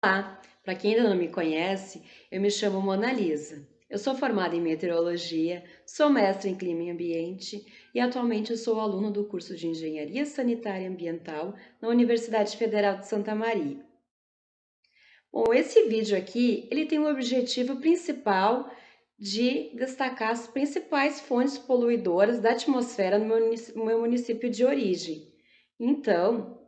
Olá, para quem ainda não me conhece, eu me chamo Mona Lisa. Eu sou formada em meteorologia, sou mestre em clima e ambiente e atualmente eu sou aluna do curso de Engenharia Sanitária e Ambiental na Universidade Federal de Santa Maria. Bom, esse vídeo aqui, ele tem o objetivo principal de destacar as principais fontes poluidoras da atmosfera no meu município de origem. Então,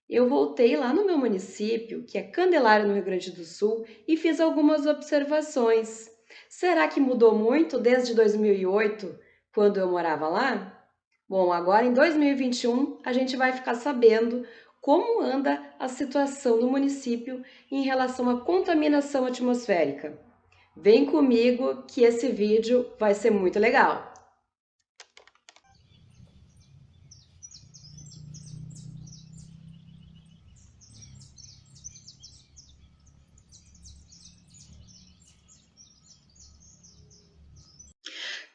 eu voltei lá no meu município, que é Candelária, no Rio Grande do Sul, e fiz algumas observações. Será que mudou muito desde 2008, quando eu morava lá? Bom, agora em 2021 a gente vai ficar sabendo como anda a situação no município em relação à contaminação atmosférica. Vem comigo que esse vídeo vai ser muito legal.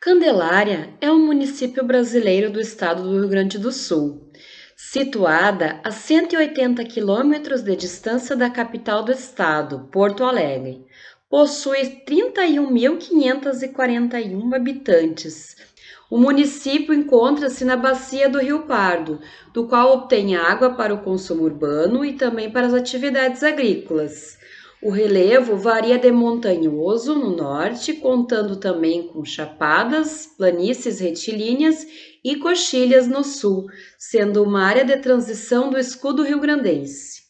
Candelária é um município brasileiro do estado do Rio Grande do Sul, situada a 180 quilômetros de distância da capital do estado, Porto Alegre. Possui 31.541 habitantes. O município encontra-se na bacia do Rio Pardo, do qual obtém água para o consumo urbano e também para as atividades agrícolas. O relevo varia de montanhoso no norte, contando também com chapadas, planícies retilíneas e coxilhas no sul, sendo uma área de transição do escudo rio-grandense.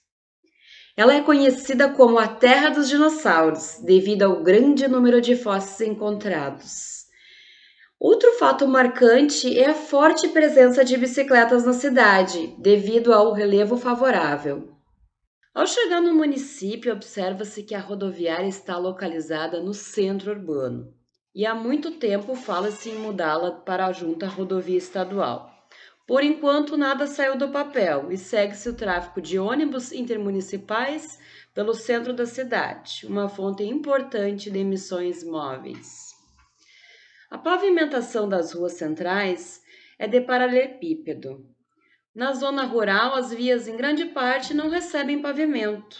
Ela é conhecida como a Terra dos Dinossauros, devido ao grande número de fósseis encontrados. Outro fato marcante é a forte presença de bicicletas na cidade, devido ao relevo favorável. Ao chegar no município, observa-se que a rodoviária está localizada no centro urbano e há muito tempo fala-se em mudá-la para a junta rodovia estadual. Por enquanto, nada saiu do papel e segue-se o tráfego de ônibus intermunicipais pelo centro da cidade, uma fonte importante de emissões móveis. A pavimentação das ruas centrais é de paralelepípedo. Na zona rural, as vias em grande parte não recebem pavimento,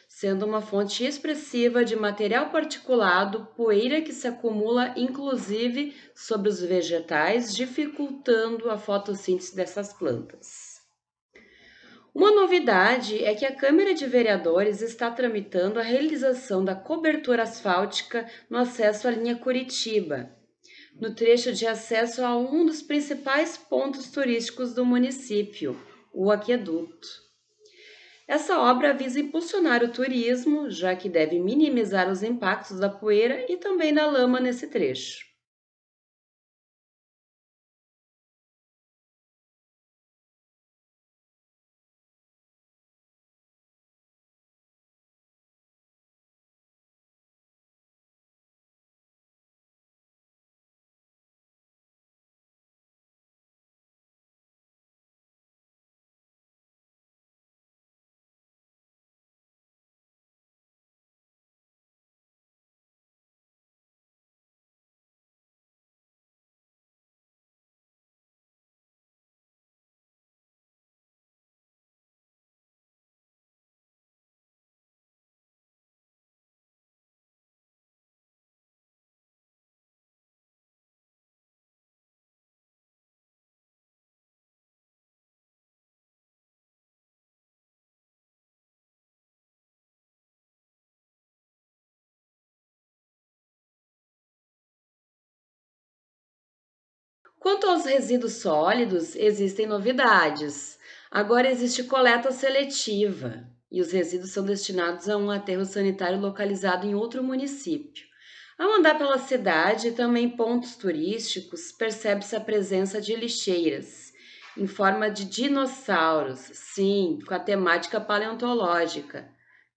sendo uma fonte expressiva de material particulado, poeira que se acumula inclusive sobre os vegetais, dificultando a fotossíntese dessas plantas. Uma novidade é que a Câmara de Vereadores está tramitando a realização da cobertura asfáltica no acesso à linha Curitiba, no trecho de acesso a um dos principais pontos turísticos do município, o aqueduto. Essa obra visa impulsionar o turismo, já que deve minimizar os impactos da poeira e também da lama nesse trecho. Quanto aos resíduos sólidos, existem novidades. Agora existe coleta seletiva e os resíduos são destinados a um aterro sanitário localizado em outro município. Ao andar pela cidade e também em pontos turísticos, percebe-se a presença de lixeiras em forma de dinossauros, sim, com a temática paleontológica.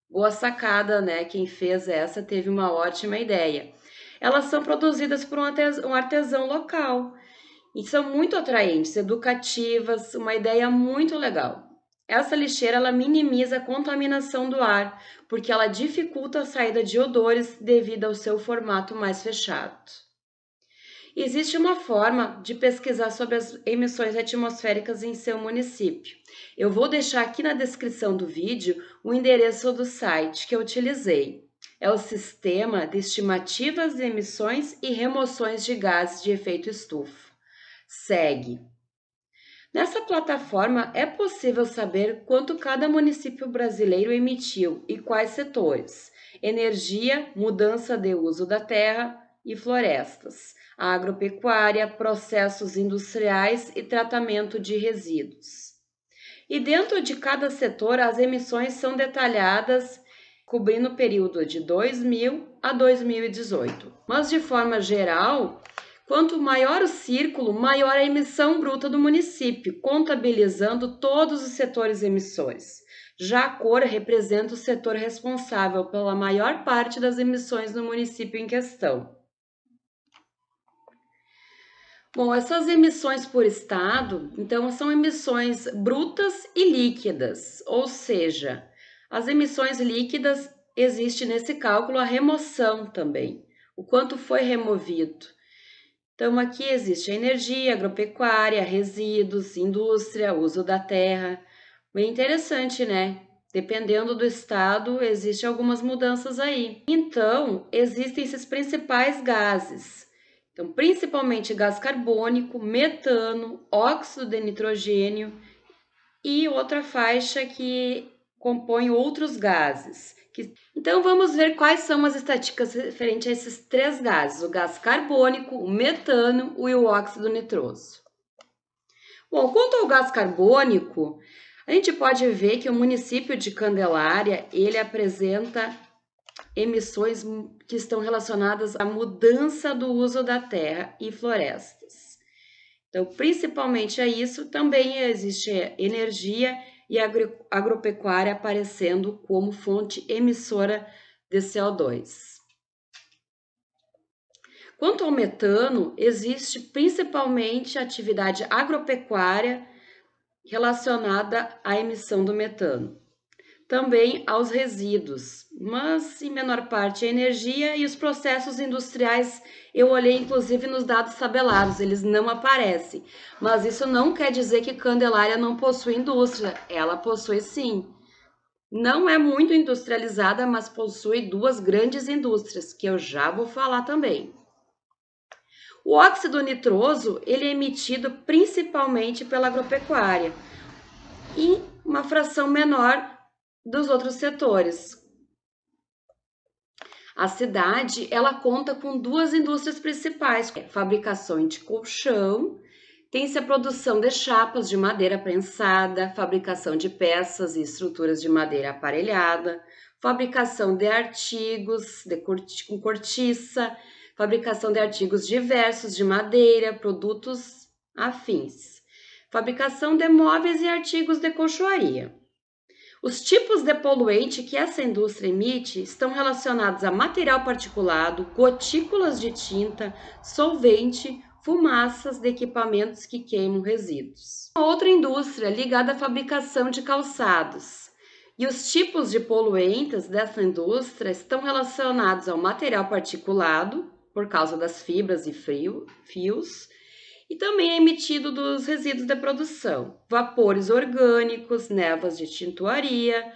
Boa sacada, né? Quem fez essa teve uma ótima ideia. Elas são produzidas por um artesão local e são muito atraentes, educativas, uma ideia muito legal. Essa lixeira ela minimiza a contaminação do ar, porque ela dificulta a saída de odores devido ao seu formato mais fechado. Existe uma forma de pesquisar sobre as emissões atmosféricas em seu município. Eu vou deixar aqui na descrição do vídeo o endereço do site que eu utilizei. É o Sistema de Estimativas de Emissões e Remoções de Gases de Efeito Estufa. SEG. Nessa plataforma é possível saber quanto cada município brasileiro emitiu e quais setores: energia, mudança de uso da terra e florestas, agropecuária, processos industriais e tratamento de resíduos. E dentro de cada setor, as emissões são detalhadas, cobrindo o período de 2000 a 2018. Mas, de forma geral, quanto maior o círculo, maior a emissão bruta do município, contabilizando todos os setores emissores. Já a cor representa o setor responsável pela maior parte das emissões no município em questão. Bom, essas emissões por estado, então, são emissões brutas e líquidas, ou seja, as emissões líquidas, existe nesse cálculo a remoção também, o quanto foi removido. Então, aqui existe a energia, agropecuária, resíduos, indústria, uso da terra. Bem interessante, né? Dependendo do estado, existem algumas mudanças aí. Então, existem esses principais gases. Então, principalmente gás carbônico, metano, óxido de nitrogênio e outra faixa que compõe outros gases. Então, vamos ver quais são as estatísticas referentes a esses três gases: o gás carbônico, o metano e o óxido nitroso. Bom, quanto ao gás carbônico, a gente pode ver que o município de Candelária, ele apresenta emissões que estão relacionadas à mudança do uso da terra e florestas. Então, principalmente a isso, também existe energia e agropecuária aparecendo como fonte emissora de CO2. Quanto ao metano, existe principalmente a atividade agropecuária relacionada à emissão do metano. Também aos resíduos, mas em menor parte a energia e os processos industriais. Eu olhei inclusive nos dados tabelados, eles não aparecem, mas isso não quer dizer que Candelária não possui indústria, ela possui sim. Não é muito industrializada, mas possui duas grandes indústrias, que eu já vou falar também. O óxido nitroso, ele é emitido principalmente pela agropecuária e uma fração menor dos outros setores. A cidade, ela conta com duas indústrias principais: fabricação de colchão, tem-se a produção de chapas de madeira prensada, fabricação de peças e estruturas de madeira aparelhada, fabricação de artigos com cortiça, fabricação de artigos diversos de madeira, produtos afins, fabricação de móveis e artigos de colchoaria. Os tipos de poluente que essa indústria emite estão relacionados a material particulado, gotículas de tinta, solvente, fumaças de equipamentos que queimam resíduos. Outra indústria ligada à fabricação de calçados. E os tipos de poluentes dessa indústria estão relacionados ao material particulado, por causa das fibras e fios, e também é emitido dos resíduos da produção: vapores orgânicos, névoas de tintuaria,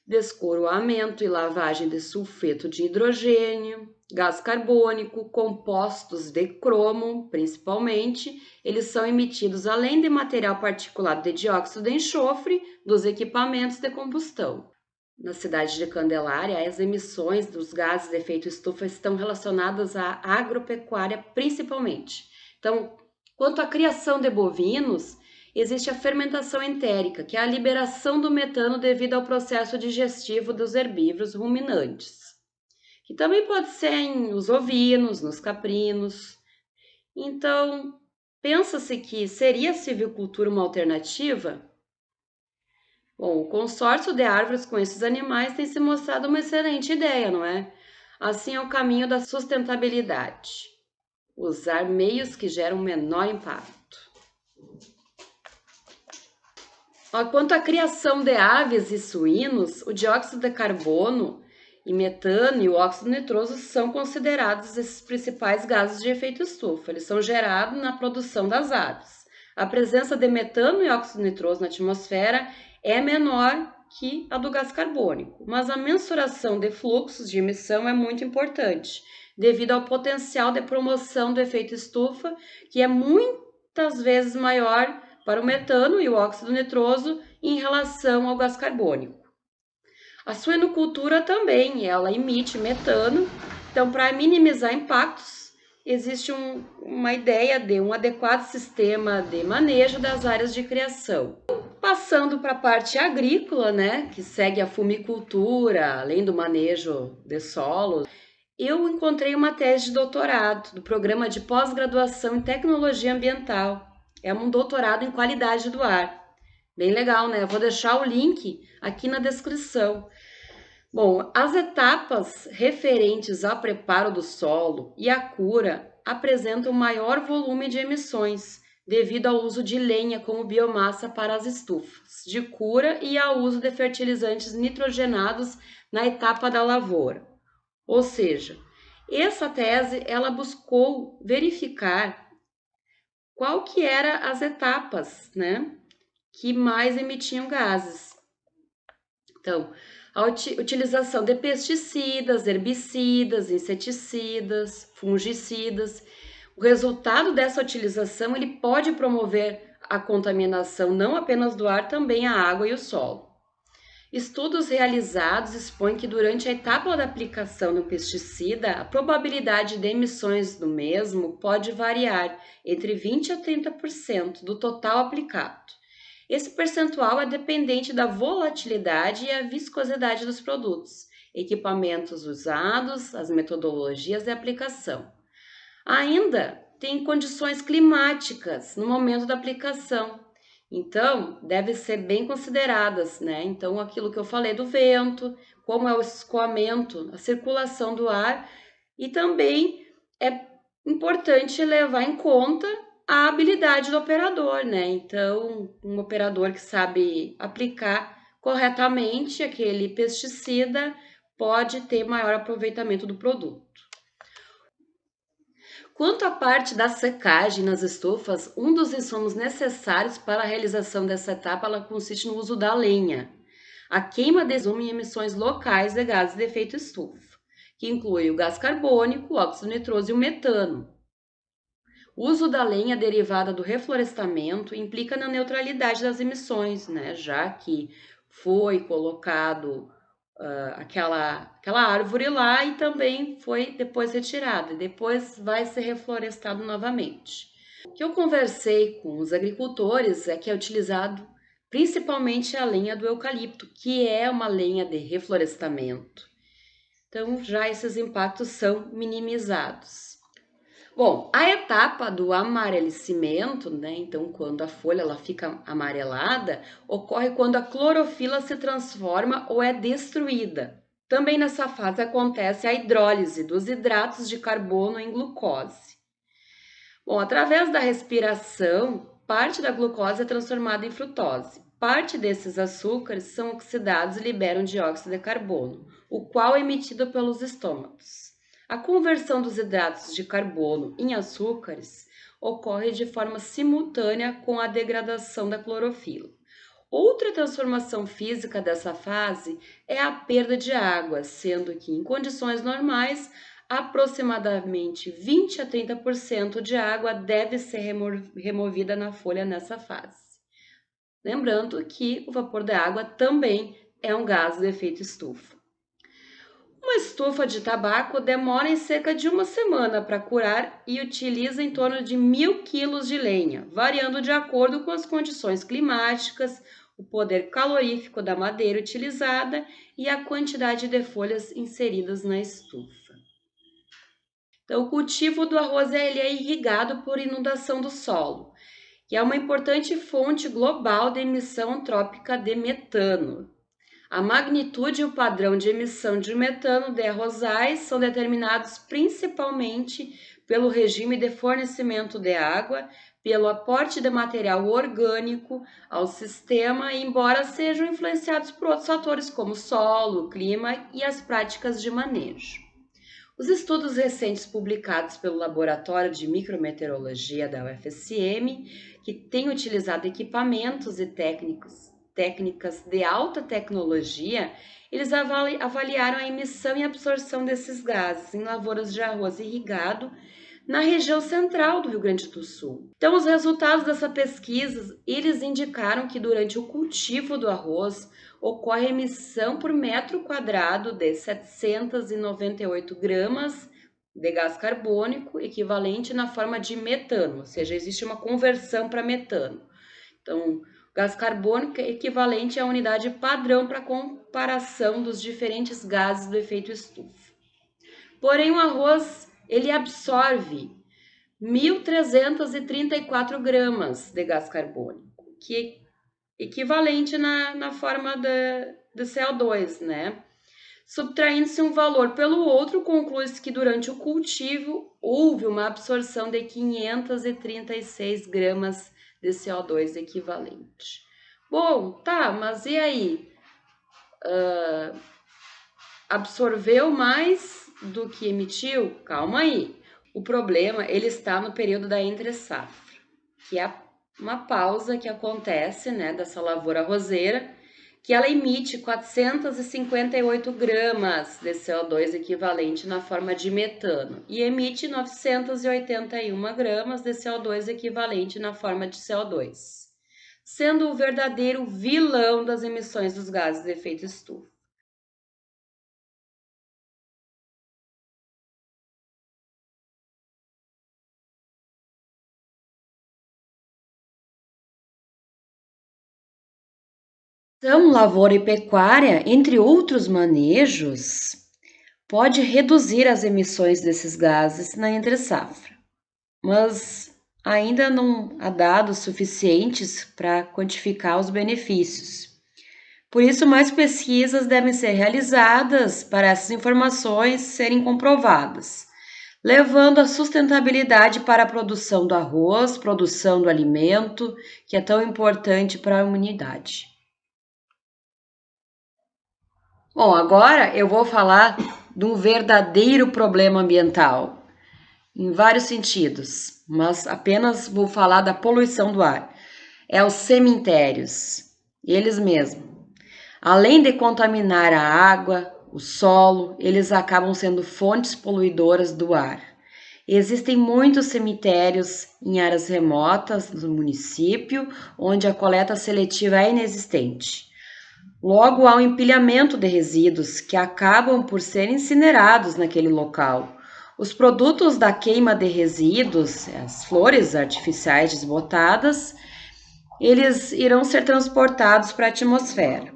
descoroamento e lavagem de sulfeto de hidrogênio, gás carbônico, compostos de cromo, principalmente, eles são emitidos além de material particulado de dióxido de enxofre dos equipamentos de combustão. Na cidade de Candelária, as emissões dos gases de efeito estufa estão relacionadas à agropecuária principalmente. Então, quanto à criação de bovinos, existe a fermentação entérica, que é a liberação do metano devido ao processo digestivo dos herbívoros ruminantes, que também pode ser nos ovinos, nos caprinos. Então, pensa-se que seria a silvicultura uma alternativa? Bom, o consórcio de árvores com esses animais tem se mostrado uma excelente ideia, não é? Assim é o caminho da sustentabilidade: usar meios que geram menor impacto. Quanto à criação de aves e suínos, o dióxido de carbono, E metano e o óxido nitroso são considerados esses principais gases de efeito estufa. Eles são gerados na produção das aves. A presença de metano e óxido nitroso na atmosfera é menor que a do gás carbônico, mas a mensuração de fluxos de emissão é muito importante, devido ao potencial de promoção do efeito estufa, que é muitas vezes maior para o metano e o óxido nitroso em relação ao gás carbônico. A suinocultura também, ela emite metano, então para minimizar impactos, existe uma ideia de um adequado sistema de manejo das áreas de criação. Passando para a parte agrícola, né, que segue a fumicultura, além do manejo de solos, eu encontrei uma tese de doutorado do programa de pós-graduação em tecnologia ambiental. É um doutorado em qualidade do ar. Bem legal, né? Eu vou deixar o link aqui na descrição. Bom, as etapas referentes ao preparo do solo e à cura apresentam maior volume de emissões, devido ao uso de lenha como biomassa para as estufas de cura e ao uso de fertilizantes nitrogenados na etapa da lavoura. Ou seja, essa tese ela buscou verificar qual que eram as etapas, né, que mais emitiam gases. Então, a utilização de pesticidas, herbicidas, inseticidas, fungicidas. O resultado dessa utilização ele pode promover a contaminação não apenas do ar, também a água e o solo. Estudos realizados expõem que durante a etapa da aplicação do pesticida, a probabilidade de emissões do mesmo pode variar entre 20% a 30% do total aplicado. Esse percentual é dependente da volatilidade e a viscosidade dos produtos, equipamentos usados, as metodologias de aplicação. Ainda tem condições climáticas no momento da aplicação, então devem ser bem consideradas, né? Então, aquilo que eu falei do vento, como é o escoamento, a circulação do ar, e também é importante levar em conta a habilidade do operador, né? Então, um operador que sabe aplicar corretamente aquele pesticida pode ter maior aproveitamento do produto. Quanto à parte da secagem nas estufas, um dos insumos necessários para a realização dessa etapa ela consiste no uso da lenha. A queima resume em emissões locais de gases de efeito estufa, que inclui o gás carbônico, o óxido nitroso e o metano. O uso da lenha derivada do reflorestamento implica na neutralidade das emissões, né? Já que foi colocado aquela árvore lá e também foi depois retirada, e depois vai ser reflorestado novamente. O que eu conversei com os agricultores é que é utilizado principalmente a lenha do eucalipto, que é uma lenha de reflorestamento. Então, já esses impactos são minimizados. Bom, a etapa do amarelecimento, né? Então, quando a folha ela fica amarelada, ocorre quando a clorofila se transforma ou é destruída. Também nessa fase acontece a hidrólise dos hidratos de carbono em glucose. Bom, através da respiração, parte da glucose é transformada em frutose. Parte desses açúcares são oxidados e liberam dióxido de carbono, o qual é emitido pelos estômagos. A conversão dos hidratos de carbono em açúcares ocorre de forma simultânea com a degradação da clorofila. Outra transformação física dessa fase é a perda de água, sendo que em condições normais, aproximadamente 20 a 30% de água deve ser removida na folha nessa fase. Lembrando que o vapor da água também é um gás de efeito estufa. Uma estufa de tabaco demora em cerca de uma semana para curar e utiliza em torno de 1.000 quilos de lenha, variando de acordo com as condições climáticas, o poder calorífico da madeira utilizada e a quantidade de folhas inseridas na estufa. Então, o cultivo do arroz ele é irrigado por inundação do solo, que é uma importante fonte global de emissão antrópica de metano. A magnitude e o padrão de emissão de metano de arrozais são determinados principalmente pelo regime de fornecimento de água, pelo aporte de material orgânico ao sistema, embora sejam influenciados por outros fatores como solo, clima e as práticas de manejo. Os estudos recentes publicados pelo Laboratório de Micrometeorologia da UFSM, que tem utilizado equipamentos e técnicas de alta tecnologia, eles avaliaram a emissão e absorção desses gases em lavouras de arroz irrigado na região central do Rio Grande do Sul. Então, os resultados dessa pesquisa, eles indicaram que durante o cultivo do arroz ocorre emissão por metro quadrado de 798 gramas de gás carbônico, equivalente na forma de metano, ou seja, existe uma conversão para metano. Então, gás carbônico é equivalente à unidade padrão para comparação dos diferentes gases do efeito estufa. Porém, o arroz ele absorve 1.334 gramas de gás carbônico, que é equivalente na forma de CO2, né? Subtraindo-se um valor pelo outro, conclui-se que durante o cultivo houve uma absorção de 536 gramas de CO2 equivalente. Bom, tá, mas e aí? Absorveu mais do que emitiu? Calma aí. O problema ele está no período da entre-safra, que é uma pausa que acontece, né, dessa lavoura arrozeira, que ela emite 458 gramas de CO2 equivalente na forma de metano e emite 981 gramas de CO2 equivalente na forma de CO2, sendo o verdadeiro vilão das emissões dos gases de efeito estufa. Então, lavoura e pecuária, entre outros manejos, pode reduzir as emissões desses gases na entre-safra, mas ainda não há dados suficientes para quantificar os benefícios. Por isso, mais pesquisas devem ser realizadas para essas informações serem comprovadas, levando a sustentabilidade para a produção do arroz, produção do alimento, que é tão importante para a humanidade. Bom, agora eu vou falar de um verdadeiro problema ambiental, em vários sentidos, mas apenas vou falar da poluição do ar. É os cemitérios, eles mesmos. Além de contaminar a água, o solo, eles acabam sendo fontes poluidoras do ar. Existem muitos cemitérios em áreas remotas do município, onde a coleta seletiva é inexistente. Logo, há um empilhamento de resíduos que acabam por ser incinerados naquele local. Os produtos da queima de resíduos, as flores artificiais desbotadas, eles irão ser transportados para a atmosfera.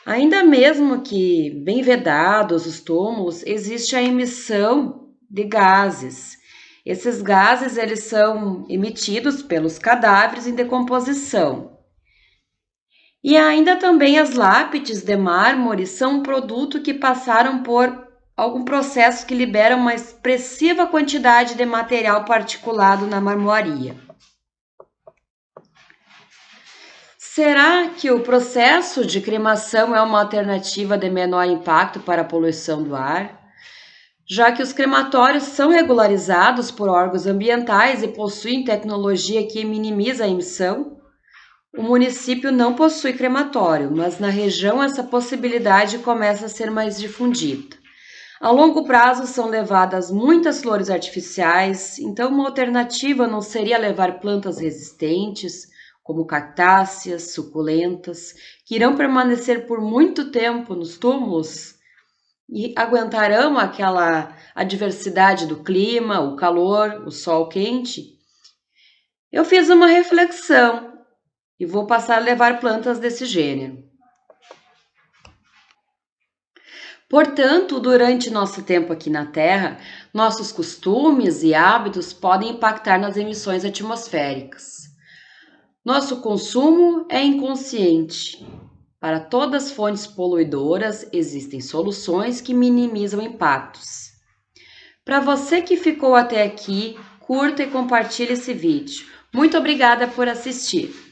Ainda mesmo que bem vedados os túmulos, existe a emissão de gases. Esses gases eles são emitidos pelos cadáveres em decomposição. E ainda também as lápides de mármore são um produto que passaram por algum processo que libera uma expressiva quantidade de material particulado na marmoaria. Será que o processo de cremação é uma alternativa de menor impacto para a poluição do ar? Já que os crematórios são regularizados por órgãos ambientais e possuem tecnologia que minimiza a emissão, o município não possui crematório, mas na região essa possibilidade começa a ser mais difundida. A longo prazo são levadas muitas flores artificiais, então uma alternativa não seria levar plantas resistentes, como cactáceas, suculentas, que irão permanecer por muito tempo nos túmulos e aguentarão aquela adversidade do clima, o calor, o sol quente? Eu fiz uma reflexão e vou passar a levar plantas desse gênero. Portanto, durante nosso tempo aqui na Terra, nossos costumes e hábitos podem impactar nas emissões atmosféricas. Nosso consumo é inconsciente, Para todas as fontes poluidoras, existem soluções que minimizam impactos. Para você que ficou até aqui, curta e compartilhe esse vídeo. Muito obrigada por assistir!